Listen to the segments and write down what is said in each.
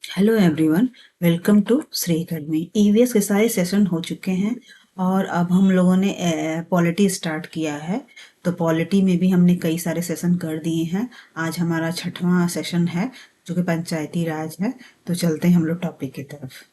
Hello everyone. Welcome to Shri academy. EVS के सारे session हो चुके हैं और अब हम लोगों ने पॉलिटी स्टार्ट किया है। तो पॉलिटी में भी हमने कई सारे सेशन कर दिए हैं। आज हमारा 6वां सेशन है जो कि पंचायती राज है। तो चलते हैं हम लोग टॉपिक की तरफ।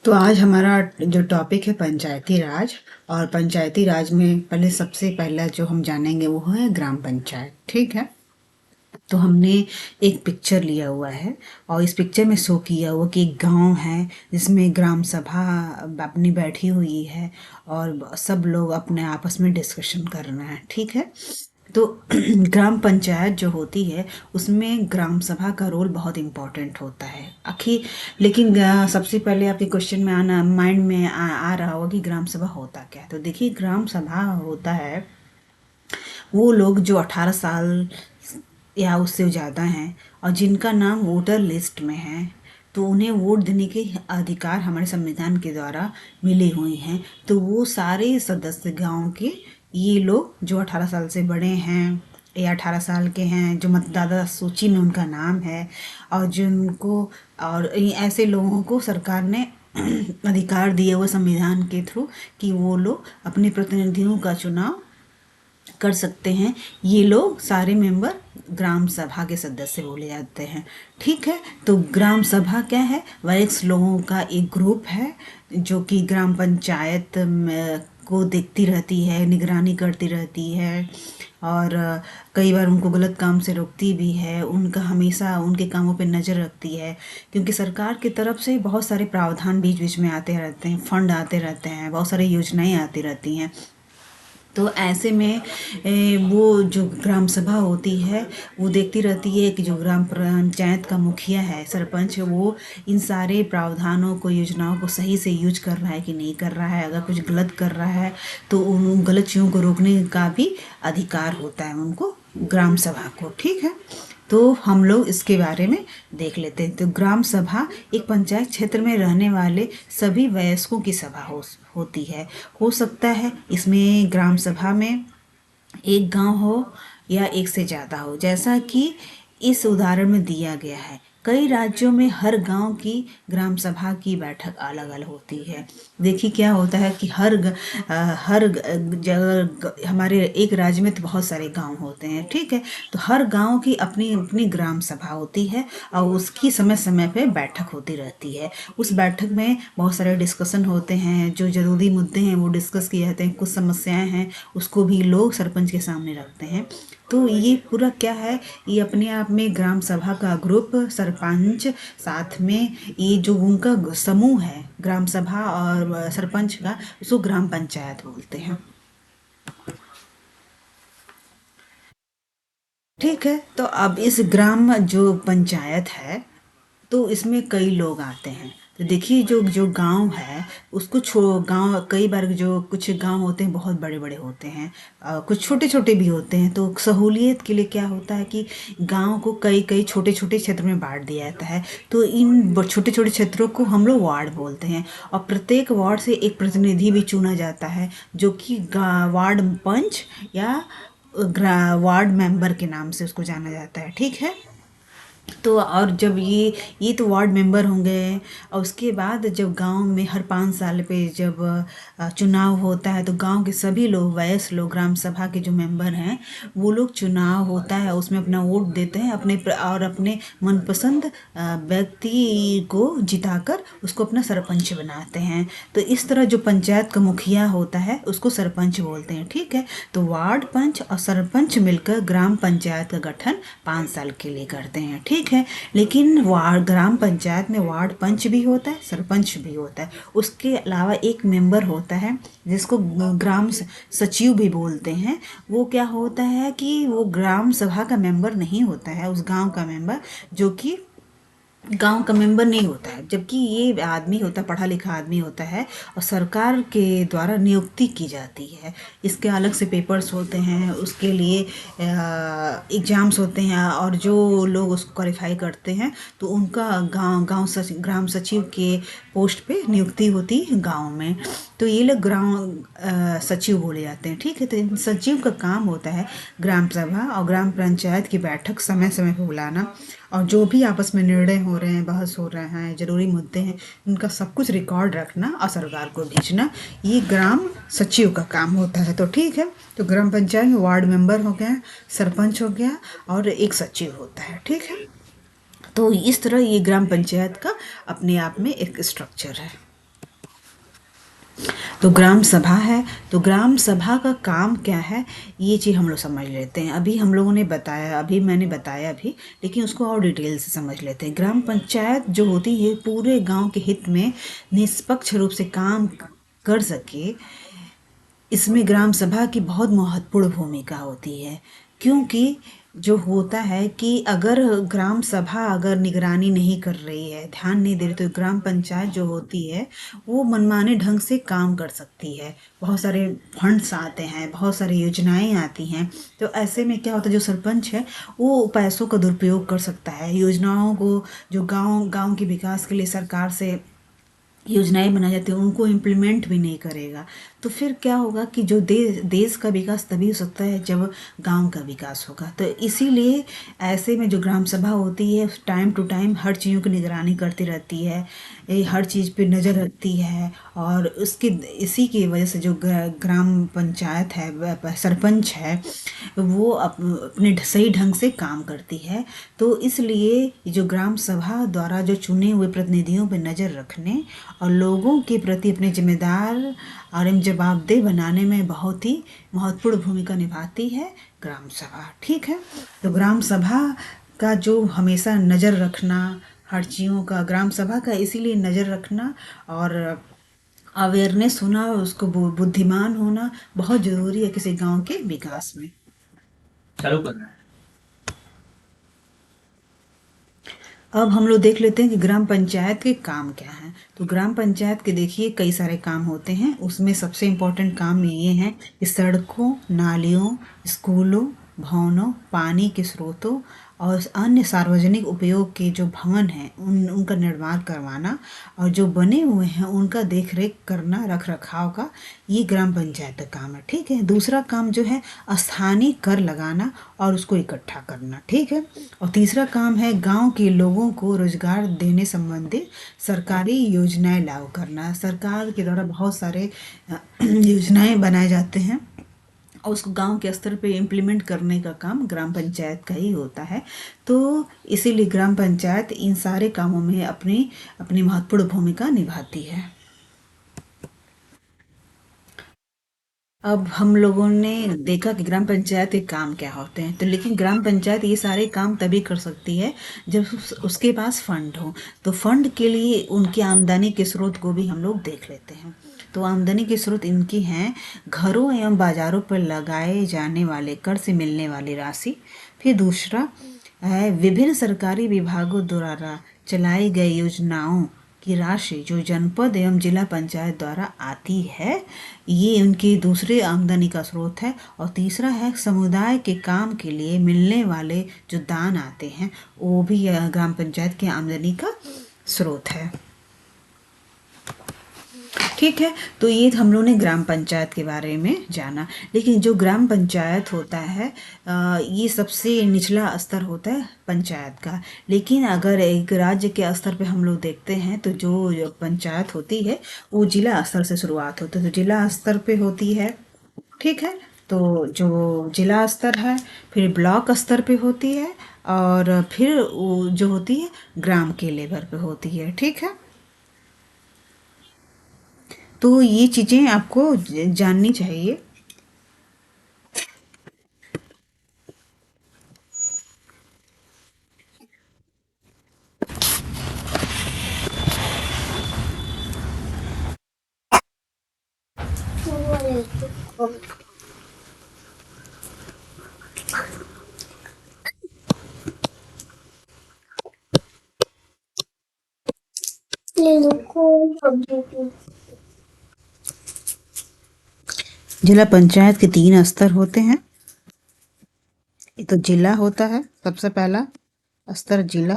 तो आज हमारा जो टॉपिक है पंचायती राज। और पंचायती राज में पहले सबसे पहला जो हम जानेंगे वो है ग्राम पंचायत। ठीक है। तो हमने एक पिक्चर लिया हुआ है और इस पिक्चर में शो किया हुआ कि एक गांव है जिसमें ग्राम सभा अपनी बैठी हुई है और सब लोग अपने आपस में डिस्कशन कर रहे हैं। ठीक है। तो ग्राम पंचायत जो होती है उसमें ग्राम सभा का रोल बहुत इम्पोर्टेंट होता है आखिर। लेकिन सबसे पहले आपके क्वेश्चन में आना माइंड में आ रहा होगा कि ग्राम सभा होता क्या है। तो देखिए, ग्राम सभा होता है वो लोग जो 18 साल या उससे ज़्यादा हैं और जिनका नाम वोटर लिस्ट में है, तो उन्हें वोट देने के अधिकार हमारे संविधान के द्वारा मिले हुए हैं। तो वो सारे सदस्य गांव के, ये लोग जो 18 साल से बड़े हैं या 18 साल के हैं, जो मतदाता सूची में उनका नाम है और जिनको, और ऐसे लोगों को सरकार ने अधिकार दिए हुए संविधान के थ्रू कि वो लोग अपने प्रतिनिधियों का चुनाव कर सकते हैं। ये लोग सारे मेंबर ग्राम सभा के सदस्य बोले जाते हैं। ठीक है। तो ग्राम सभा क्या है? वयस्क लोगों का एक ग्रुप है जो कि ग्राम पंचायत को देखती रहती है, निगरानी करती रहती है और कई बार उनको गलत काम से रोकती भी है, उनका हमेशा उनके कामों पे नज़र रखती है। क्योंकि सरकार की तरफ से बहुत सारे प्रावधान बीच बीच में आते रहते हैं, फंड आते रहते हैं, बहुत सारी योजनाएं आती रहती हैं। तो ऐसे में वो जो ग्राम सभा होती है वो देखती रहती है कि जो ग्राम पंचायत का मुखिया है, सरपंच, वो इन सारे प्रावधानों को, योजनाओं को सही से यूज कर रहा है कि नहीं कर रहा है। अगर कुछ गलत कर रहा है तो उन गलत चीज़ों को रोकने का भी अधिकार होता है उनको, ग्राम सभा को। ठीक है। तो हम लोग इसके बारे में देख लेते हैं। तो ग्राम सभा एक पंचायत क्षेत्र में रहने वाले सभी वयस्कों की सभा होती है। हो सकता है इसमें ग्राम सभा में एक गांव हो या एक से ज़्यादा हो, जैसा कि इस उदाहरण में दिया गया है। कई राज्यों में हर गांव की ग्राम सभा की बैठक अलग अलग होती है। देखिए क्या होता है कि हर जगह, हमारे एक राज्य में तो बहुत सारे गांव होते हैं। ठीक है। तो हर गांव की अपनी अपनी ग्राम सभा होती है और उसकी समय समय पे बैठक होती रहती है। उस बैठक में बहुत सारे डिस्कशन होते हैं, जो ज़रूरी मुद्दे हैं वो डिस्कस किए जाते हैं। कुछ समस्याएं हैं उसको भी लोग सरपंच के सामने रखते हैं। तो ये पूरा क्या है, ये अपने आप में ग्राम सभा का ग्रुप, सरपंच, साथ में ये जो उनका समूह है ग्राम सभा और सरपंच का, उसको ग्राम पंचायत बोलते हैं। ठीक है। तो अब इस ग्राम जो पंचायत है तो इसमें कई लोग आते हैं। तो देखिए, जो जो गांव है उसको छो गांव, कई बार जो कुछ गांव होते हैं बहुत बड़े बड़े होते हैं, कुछ छोटे छोटे भी होते हैं। तो सहूलियत के लिए क्या होता है कि गांव को कई कई छोटे छोटे क्षेत्र में बांट दिया जाता है। तो इन छोटे छोटे क्षेत्रों को हम लोग वार्ड बोलते हैं और प्रत्येक वार्ड से एक प्रतिनिधि भी चुना जाता है जो कि वार्ड पंच या वार्ड मेंबर के नाम से उसको जाना जाता है। ठीक है। तो और जब ये तो वार्ड मेंबर होंगे और उसके बाद जब गांव में हर 5 साल पे जब चुनाव होता है तो गांव के सभी लोग, वयस्क लोग, ग्राम सभा के जो मेंबर हैं, वो लोग, चुनाव होता है उसमें अपना वोट देते हैं और अपने मनपसंद व्यक्ति को जिताकर उसको अपना सरपंच बनाते हैं। तो इस तरह जो पंचायत का मुखिया होता है उसको सरपंच बोलते हैं। ठीक है। तो वार्ड पंच और सरपंच मिलकर ग्राम पंचायत का गठन 5 साल के लिए करते हैं। ठीक। ठीक है। लेकिन वार्ड ग्राम पंचायत में वार्ड पंच भी होता है, सरपंच भी होता है। उसके अलावा एक मेंबर होता है जिसको ग्राम सचिव भी बोलते हैं। वो क्या होता है कि वो ग्राम सभा का मेंबर नहीं होता है, उस गांव का मेंबर, जो कि गांव का मेंबर नहीं होता है, जबकि ये आदमी होता है, पढ़ा लिखा आदमी होता है और सरकार के द्वारा नियुक्ति की जाती है। इसके अलग से पेपर्स होते हैं, उसके लिए एग्ज़ाम्स होते हैं, और जो लोग उसको क्वालिफाई करते हैं तो उनका ग्राम सचिव के पोस्ट पे नियुक्ति होती है गांव में। तो ये लोग ग्राम सचिव बोले जाते हैं, ठीक है। तो इन सचिव का काम होता है ग्राम सभा और ग्राम पंचायत की बैठक समय समय पर बुलाना, और जो भी आपस में निर्णय हो रहे हैं, बहस हो रहे हैं, जरूरी मुद्दे हैं, उनका सब कुछ रिकॉर्ड रखना और सरकार को भेजना, ये ग्राम सचिव का काम होता है। तो ठीक है, तो ग्राम पंचायत में वार्ड मेंबर हो गया, सरपंच हो गया, और एक सचिव होता है, ठीक है। तो इस तरह ये ग्राम पंचायत का अपने आप में एक स्ट्रक्चर है। तो ग्राम सभा है, तो ग्राम सभा का काम क्या है, ये चीज़ हम लोग समझ लेते हैं। अभी हम लोगों ने बताया, अभी मैंने बताया भी, लेकिन उसको और डिटेल से समझ लेते हैं। ग्राम पंचायत जो होती है पूरे गांव के हित में निष्पक्ष रूप से काम कर सके, इसमें ग्राम सभा की बहुत महत्वपूर्ण भूमिका होती है। क्योंकि जो होता है कि अगर ग्राम सभा अगर निगरानी नहीं कर रही है, ध्यान नहीं दे रही, तो ग्राम पंचायत जो होती है वो मनमाने ढंग से काम कर सकती है। बहुत सारे फंड्स आते हैं, बहुत सारी योजनाएं आती हैं, तो ऐसे में क्या होता है, जो सरपंच है वो पैसों का दुरुपयोग कर सकता है। योजनाओं को, जो गांव गांव के विकास के लिए सरकार से योजनाएं बनाई जाती हैं, उनको इम्प्लीमेंट भी नहीं करेगा, तो फिर क्या होगा कि जो देश का विकास तभी हो सकता है जब गांव का विकास होगा। तो इसीलिए ऐसे में जो ग्राम सभा होती है टाइम टू टाइम हर चीज़ों की निगरानी करती रहती है, हर चीज़ पे नज़र रखती है, और उसके इसी की वजह से जो ग्राम पंचायत है, सरपंच है, वो अपने सही ढंग से काम करती है। तो इसलिए ये जो ग्राम सभा द्वारा जो चुने हुए प्रतिनिधियों पर नज़र रखने और लोगों के प्रति अपने जिम्मेदार और जवाबदेह बनाने में बहुत ही महत्वपूर्ण भूमिका निभाती है ग्राम सभा, ठीक है। तो ग्राम सभा का जो हमेशा नज़र रखना हर चीज़ों का, ग्राम सभा का इसीलिए नज़र रखना और अवेयरनेस होना, उसको बुद्धिमान होना बहुत ज़रूरी है किसी गांव के विकास में। चालू करना है। अब हम लोग देख लेते हैं कि ग्राम पंचायत के काम क्या हैं। तो ग्राम पंचायत के देखिए कई सारे काम होते हैं, उसमें सबसे इम्पोर्टेंट काम ये हैं कि सड़कों, नालियों, स्कूलों, भवनों, पानी के स्रोतों और अन्य सार्वजनिक उपयोग के जो भवन हैं उनका निर्माण करवाना, और जो बने हुए हैं उनका देख रेख करना, रख रखाव का, ये ग्राम पंचायत का काम है, ठीक है। दूसरा काम जो है स्थानीय कर लगाना और उसको इकट्ठा करना, ठीक है। और तीसरा काम है गांव के लोगों को रोजगार देने संबंधी सरकारी योजनाएं लागू करना। सरकार के द्वारा बहुत सारे योजनाएं बनाए जाते हैं और उसको गांव के स्तर पे इम्प्लीमेंट करने का काम ग्राम पंचायत का ही होता है। तो इसीलिए ग्राम पंचायत इन सारे कामों में अपनी अपनी महत्वपूर्ण भूमिका निभाती है। अब हम लोगों ने देखा कि ग्राम पंचायत के काम क्या होते हैं, तो लेकिन ग्राम पंचायत ये सारे काम तभी कर सकती है जब उसके पास फंड हो। तो फंड के लिए उनकी आमदनी के स्रोत को भी हम लोग देख लेते हैं। तो आमदनी के स्रोत इनकी हैं घरों एवं बाजारों पर लगाए जाने वाले कर से मिलने वाली राशि। फिर दूसरा है विभिन्न सरकारी विभागों द्वारा चलाई गई योजनाओं की राशि जो जनपद एवं जिला पंचायत द्वारा आती है, ये उनकी दूसरे आमदनी का स्रोत है। और तीसरा है समुदाय के काम के लिए मिलने वाले जो दान आते हैं, वो भी ग्राम पंचायत की आमदनी का स्रोत है, ठीक है। तो ये हम लोगों ने ग्राम पंचायत के बारे में जाना। लेकिन जो ग्राम पंचायत होता है ये सबसे निचला स्तर होता है पंचायत का। लेकिन अगर एक राज्य के स्तर पे हम लोग देखते हैं तो जो पंचायत होती है वो जिला स्तर से शुरुआत होती है, तो जिला स्तर पे होती है, ठीक है। तो जो जिला स्तर है फिर ब्लॉक स्तर पे होती है, और फिर वो जो होती है ग्राम के लेवल पे होती है, ठीक है। तो ये चीज़ें आपको जाननी चाहिए। जिला पंचायत के 3 स्तर होते हैं। ये तो जिला होता है सबसे पहला स्तर, जिला।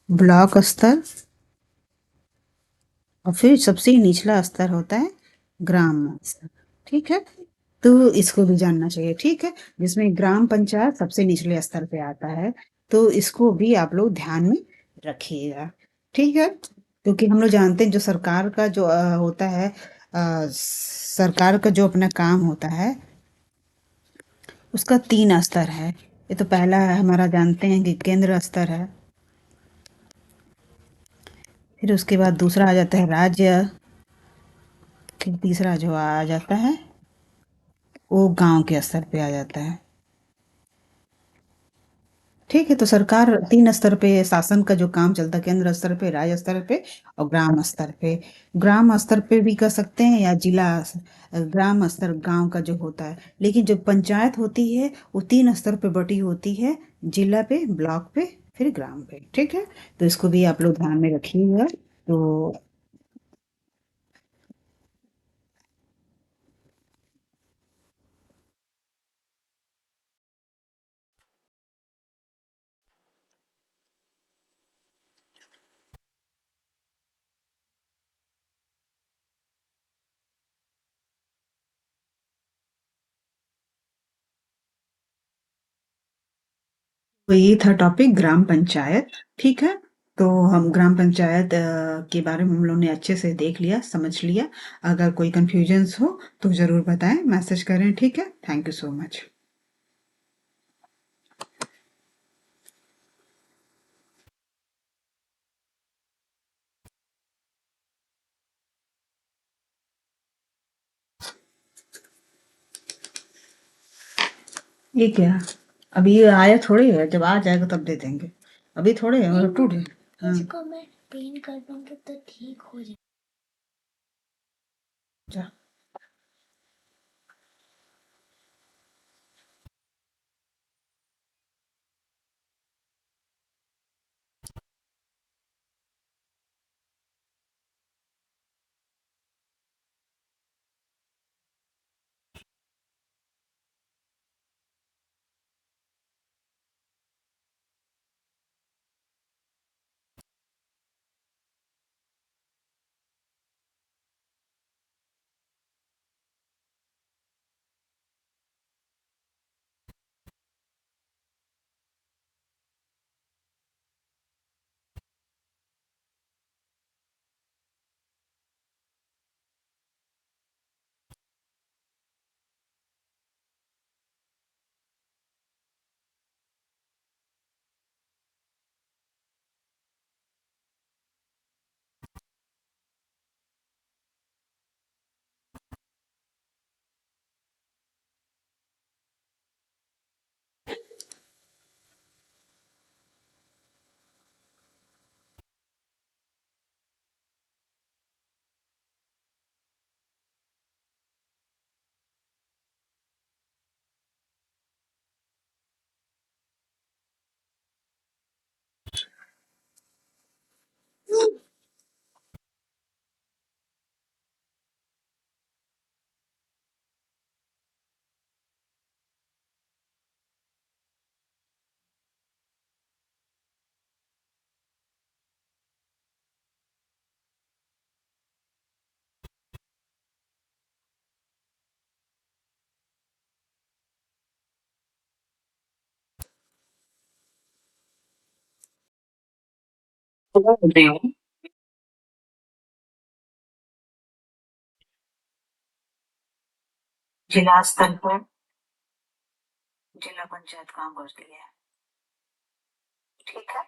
ब्लॉक स्तर। और फिर सबसे निचला स्तर होता है ग्राम स्तर। ठीक है, तो इसको भी जानना चाहिए। ठीक है, जिसमें ग्राम पंचायत सबसे निचले स्तर पे आता है, तो इसको भी आप लोग ध्यान में रखिएगा। ठीक है, क्योंकि हम लोग जानते हैं जो सरकार का जो होता है, सरकार का जो अपना काम होता है उसका 3 स्तर है। ये तो पहला है हमारा, जानते हैं कि केंद्र स्तर है। फिर उसके बाद दूसरा आ जाता है राज्य। फिर तीसरा जो आ जाता है वो गांव के स्तर पे आ जाता है। ठीक है, तो सरकार 3 स्तर पे शासन का जो काम चलता है, केंद्र स्तर पे, राज्य स्तर पे और ग्राम स्तर पे। ग्राम स्तर पे भी कर सकते हैं या जिला ग्राम स्तर गांव का जो होता है। लेकिन जो पंचायत होती है वो 3 स्तर पे बटी होती है, जिला पे, ब्लॉक पे, फिर ग्राम पे। ठीक है, तो इसको भी आप लोग ध्यान में रखिएगा। तो ये था टॉपिक ग्राम पंचायत। ठीक है, तो हम ग्राम पंचायत के बारे में हम लोग ने अच्छे से देख लिया, समझ लिया। अगर कोई कंफ्यूजन्स हो तो ज़रूर बताएं, मैसेज करें। ठीक है, थैंक यू सो मच। ये क्या, अभी ये आया थोड़ी है, जब आ जाएगा तब दे देंगे। अभी थोड़े है टूट। हाँ, इसको मैं पेंट कर दूंगी तो ठीक हो जाएगा। जा। जिला स्तर पर जिला पंचायत काम करती है। ठीक है,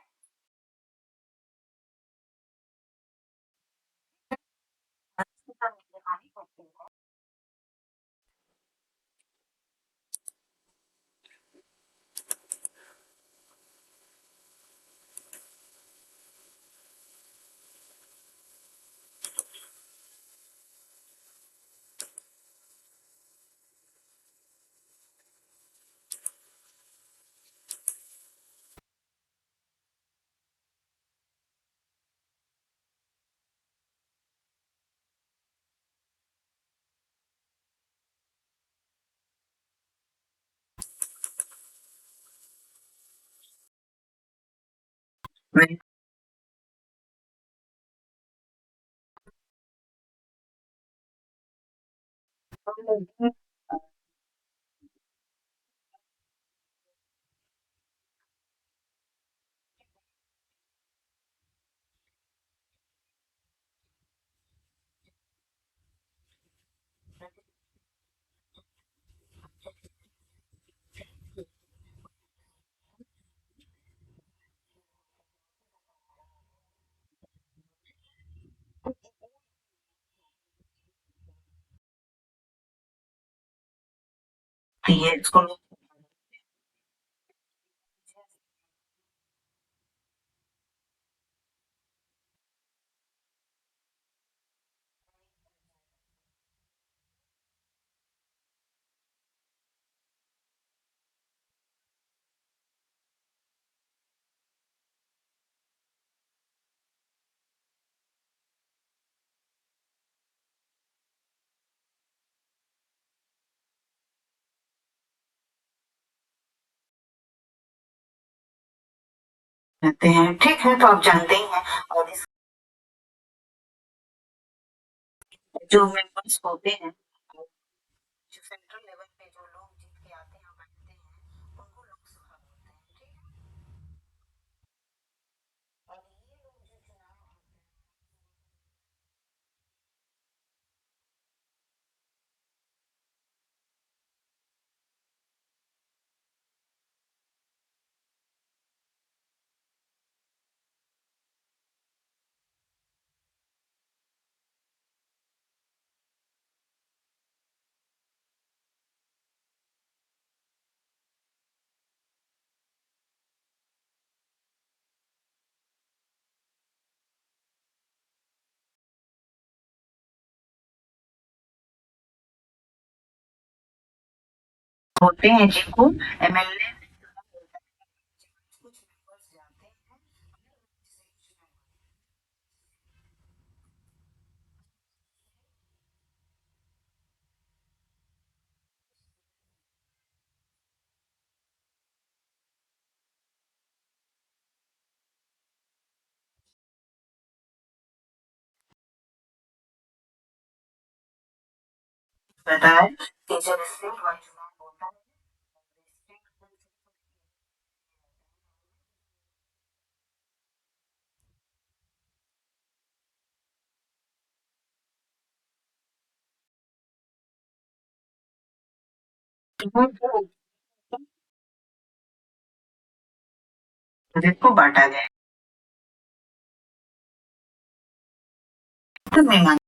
Very good. ये इसको कहते हैं, ठीक है, तो आप जानते ही हैं। और इस जो मेंबर्स होते हैं, जो सेंट्रल लेवल पे जो लोग जीत के आते हैं, बैठते हैं, उनको लोकसभा बोलते हैं, ठीक है। और ये लोग जो चुनाव होते हैं जिनको एमएलए कुछ मेंबर्स जाते हैं, बताए कि जब स्टेट वाइज चुनाव होता है, प्रोजेक्ट को बांटा गया। तो मैं मानती